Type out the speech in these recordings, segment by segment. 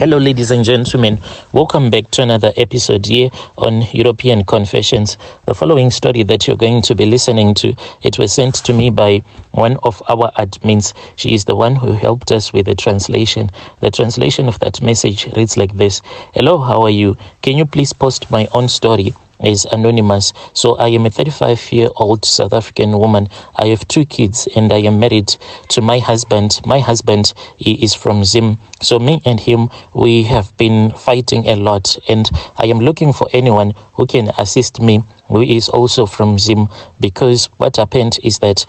Hello, ladies and gentlemen. Welcome back to another episode here on European Confessions. The following story that you're going to be listening to, it was sent to me by one of our admins. She is the one who helped us with the translation. The translation of that message reads like this. Hello, how are you? Can you please post my own story? Is anonymous. So I am a 35-year-old South African woman. I have 2 kids and I am married to my husband. My husband, he is from Zim. So me and him, we have been fighting a lot, and I am looking for anyone who can assist me who is also from Zim, because what happened is that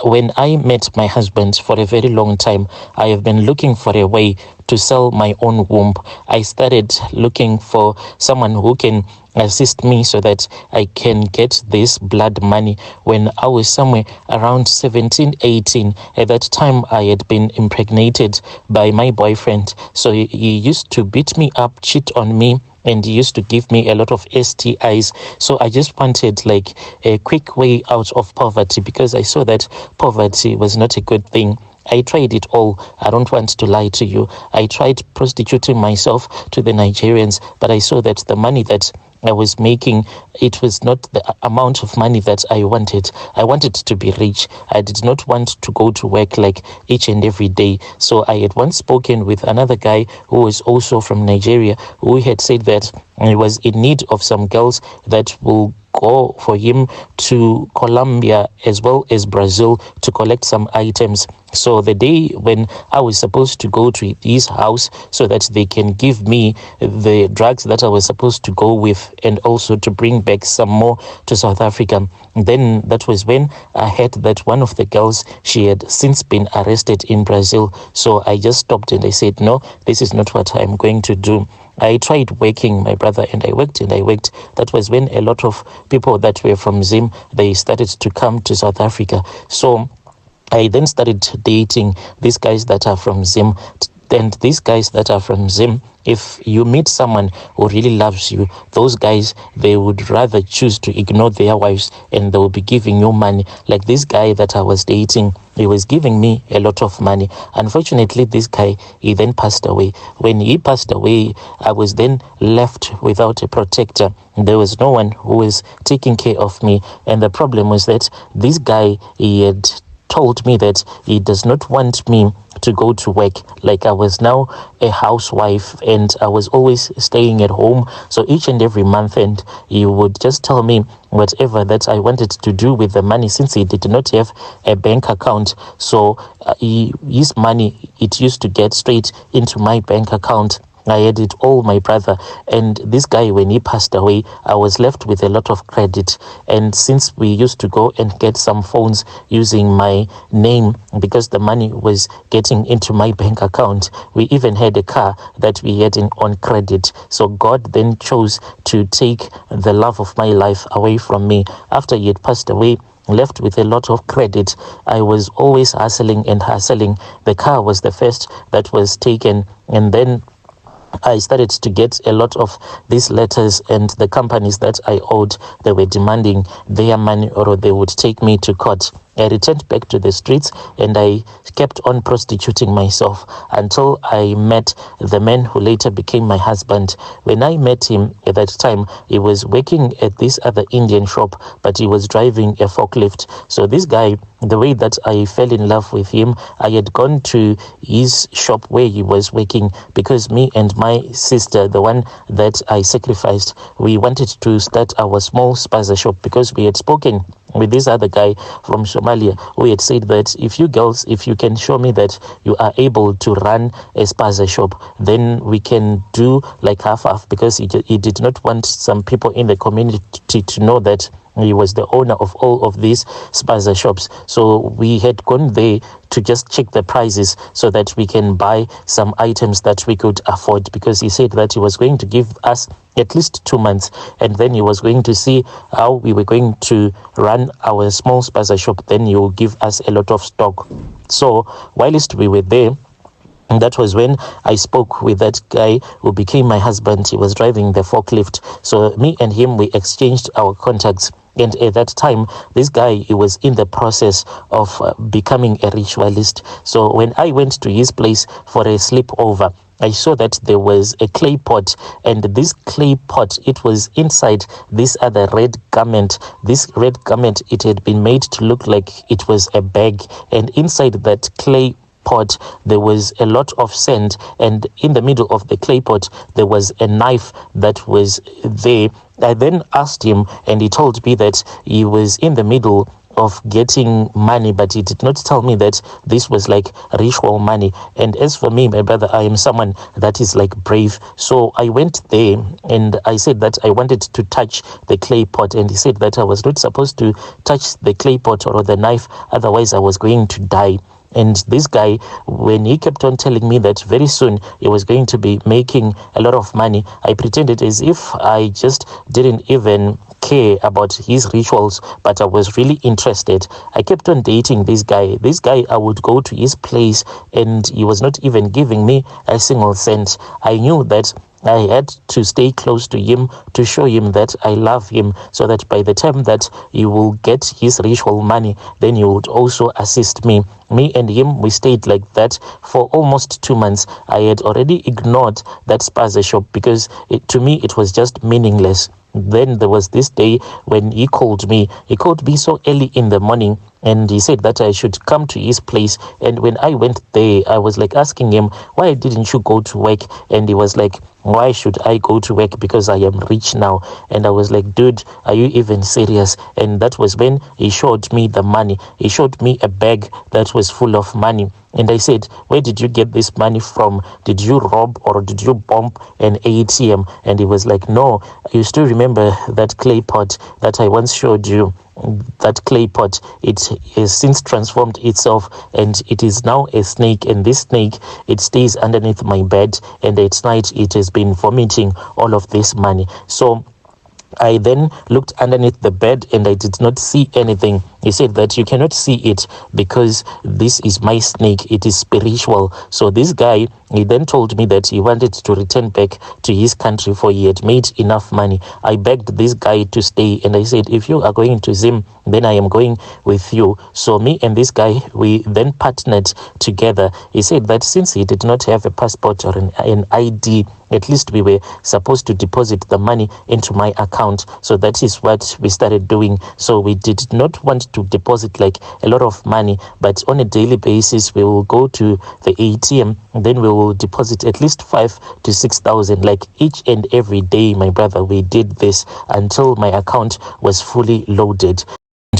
when I met my husband for a very long time, I have been looking for a way to sell my own womb. I started looking for someone who can assist me so that I can get this blood money. When I was somewhere around 17, 18, at that time I had been impregnated by my boyfriend. So he used to beat me up, cheat on me, and he used to give me a lot of STIs. So I just wanted like a quick way out of poverty, because I saw that poverty was not a good thing. I tried it all. I don't want to lie to you. I tried prostituting myself to the Nigerians, but I saw that the money that I was making, it was not the amount of money that I wanted. I wanted to be rich. I did not want to go to work like each and every day. So I had once spoken with another guy who was also from Nigeria, who had said that he was in need of some girls that will go for him to Colombia as well as Brazil to collect some items. So the day when I was supposed to go to his house so that they can give me the drugs that I was supposed to go with, and also to bring back some more to South Africa, then that was when I heard that one of the girls, she had since been arrested in Brazil. So I just stopped and I said, no, this is not what I'm going to do. I tried working, my brother, and I worked and I worked. That was when a lot of people that were from Zim, they started to come to South Africa. So I then started dating these guys that are from Zim. And these guys that are from Zim, if you meet someone who really loves you, those guys, they would rather choose to ignore their wives, and they will be giving you money. Like this guy that I was dating, he was giving me a lot of money. Unfortunately, this guy, he then passed away. When he passed away, I was then left without a protector. There was no one who was taking care of me. And the problem was that this guy, he had told me that he does not want me to go to work. Like I was now a housewife and I was always staying at home. So each and every month, and he would just tell me whatever that I wanted to do with the money, since he did not have a bank account. So his money, it used to get straight into my bank account. I had it all, my brother. And this guy, when he passed away, I was left with a lot of credit. And since we used to go and get some phones using my name, because the money was getting into my bank account, we even had a car that we had on credit. So God then chose to take the love of my life away from me. After he had passed away, left with a lot of credit, I was always hustling and hustling. The car was the first that was taken, and then I started to get a lot of these letters, and the companies that I owed, they were demanding their money or they would take me to court. I returned back to the streets and I kept on prostituting myself until I met the man who later became my husband. When I met him at that time, he was working at this other Indian shop, but he was driving a forklift. So this guy, the way that I fell in love with him, I had gone to his shop where he was working, because me and my sister, the one that I sacrificed, we wanted to start our small spaza shop, because we had spoken with this other guy from Somalia who had said that if you girls, if you can show me that you are able to run a spaza shop, then we can do like half, because he did not want some people in the community to know that he was the owner of all of these spaza shops. So we had gone there to just check the prices so that we can buy some items that we could afford, because he said that he was going to give us at least 2 months, and then he was going to see how we were going to run our small spaza shop. Then he will give us a lot of stock. So whilst we were there, and that was when I spoke with that guy who became my husband. He was driving the forklift. So me and him, we exchanged our contacts. And at that time, this guy, he was in the process of becoming a ritualist. So when I went to his place for a sleepover, I saw that there was a clay pot, and this clay pot, it was inside this other red garment. This red garment, it had been made to look like it was a bag, and inside that clay pot there was a lot of sand, and in the middle of the clay pot there was a knife that was there. I then asked him, and he told me that he was in the middle of getting money, but he did not tell me that this was like ritual money. And as for me, my brother, I am someone that is like brave. So I went there and I said that I wanted to touch the clay pot, and he said that I was not supposed to touch the clay pot or the knife, otherwise I was going to die. And this guy, when he kept on telling me that very soon he was going to be making a lot of money, I pretended as if I just didn't even care about his rituals, but I was really interested. I kept on dating this guy. This guy, I would go to his place and he was not even giving me a single cent. I knew that I had to stay close to him to show him that I love him, so that by the time that he will get his ritual money, then he would also assist me. Me and him, we stayed like that for almost 2 months. I had already ignored that spaza shop because to me it was just meaningless. Then there was this day when he called me. He called me so early in the morning, and he said that I should come to his place. And when I went there, I was like asking him, why didn't you go to work? And he was like, why should I go to work? Because I am rich now. And I was like, dude, are you even serious? And that was when he showed me the money. He showed me a bag that was full of money. And I said, where did you get this money from? Did you rob or did you bomb an ATM? And he was like, no, you still remember that clay pot that I once showed you? That clay pot, it has since transformed itself and it is now a snake, and this snake, it stays underneath my bed, and at night it has been vomiting all of this money. So I then looked underneath the bed and I did not see anything. He said that you cannot see it because this is my snake. It is spiritual. So this guy, he then told me that he wanted to return back to his country for he had made enough money. I begged this guy to stay and I said, if you are going to Zim, then I am going with you. So me and this guy, we then partnered together. He said that since he did not have a passport or an ID, at least we were supposed to deposit the money into my account. So that is what we started doing. So we did not want to deposit like a lot of money, but on a daily basis we will go to the ATM and then we will deposit at least 5,000 to 6,000 like each and every day. My brother, we did this until my account was fully loaded.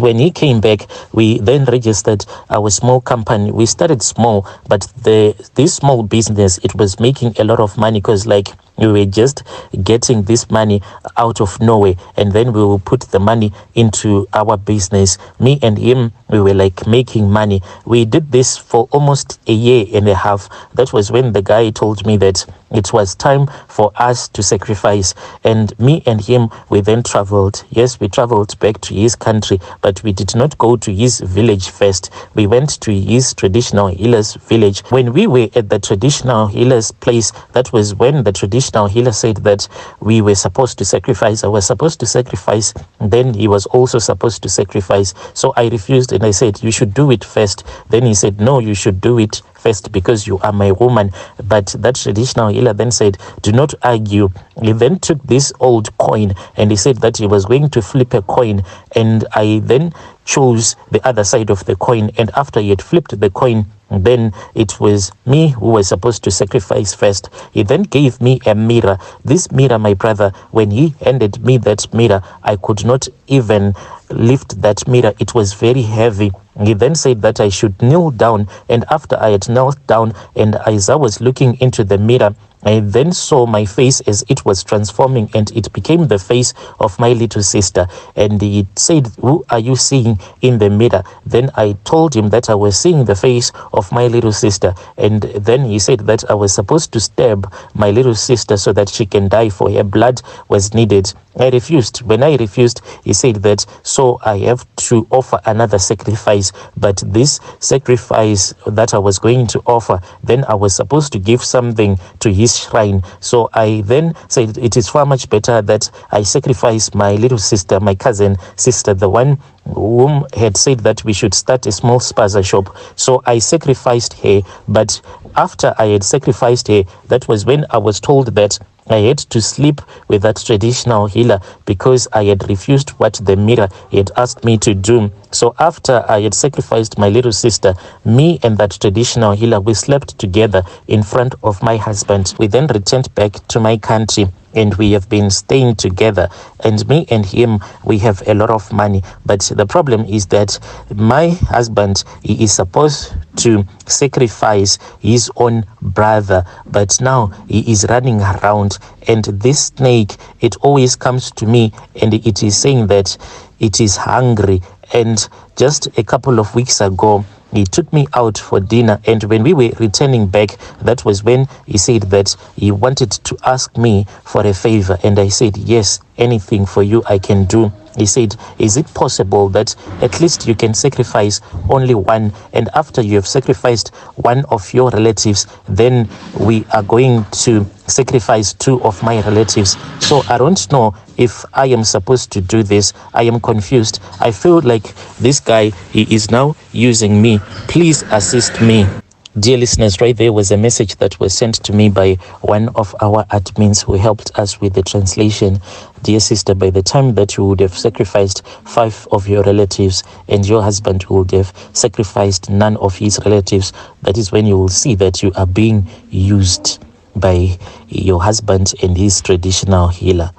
When he came back, we then registered our small company. We started small, but this small business, it was making a lot of money because like we were just getting this money out of nowhere, and then we will put the money into our business. Me and him, we were like making money. We did this for almost a year and a half. That was when the guy told me that it was time for us to sacrifice, and me and him, we then traveled. Yes, we traveled back to his country, but we did not go to his village first. We went to his traditional healer's village. When we were at the traditional healer's place, that was when the traditional healer said that we were supposed to sacrifice. I was supposed to sacrifice, then he was also supposed to sacrifice. So I refused and I said, you should do it first. Then he said, no, you should do it first because you are my woman. But that traditional healer then said, do not argue. He then took this old coin and he said that he was going to flip a coin, and I then chose the other side of the coin, and after he had flipped the coin, then it was me who was supposed to sacrifice first. He then gave me a mirror. This mirror, my brother, when he handed me that mirror, I could not even lift that mirror. It was very heavy. He then said that I should kneel down, and after I had knelt down and as I was looking into the mirror, I then saw my face as it was transforming, and it became the face of my little sister. And he said, who are you seeing in the mirror? Then I told him that I was seeing the face of my little sister. And then he said that I was supposed to stab my little sister so that she can die, for her blood was needed. I refused. When I refused, he said that, so I have to offer another sacrifice. But this sacrifice that I was going to offer, then I was supposed to give something to his this shrine. So I then said it is far much better that I sacrifice my little sister, my cousin sister, the one whom had said that we should start a small spaza shop. So I sacrificed her, but after I had sacrificed her, that was when I was told that I had to sleep with that traditional healer because I had refused what the mirror had asked me to do. So after I had sacrificed my little sister, me and that traditional healer, we slept together in front of my husband. We then returned back to my country, and we have been staying together, and me and him, we have a lot of money. But the problem is that my husband, he is supposed to sacrifice his own brother, but now he is running around, and this snake, it always comes to me and it is saying that it is hungry. And just a couple of weeks ago, he took me out for dinner, and when we were returning back, that was when he said that he wanted to ask me for a favor, and I said, yes, anything for you I can do. He said, is it possible that at least you can sacrifice only one, and after you have sacrificed one of your relatives, then we are going to sacrifice two of my relatives. So I don't know if I am supposed to do this. I am confused. I feel like this guy, he is now using me. Please assist me. Dear listeners, right there was a message that was sent to me by one of our admins who helped us with the translation. Dear sister, by the time that you would have sacrificed 5 of your relatives and your husband would have sacrificed none of his relatives, that is when you will see that you are being used by your husband and his traditional healer.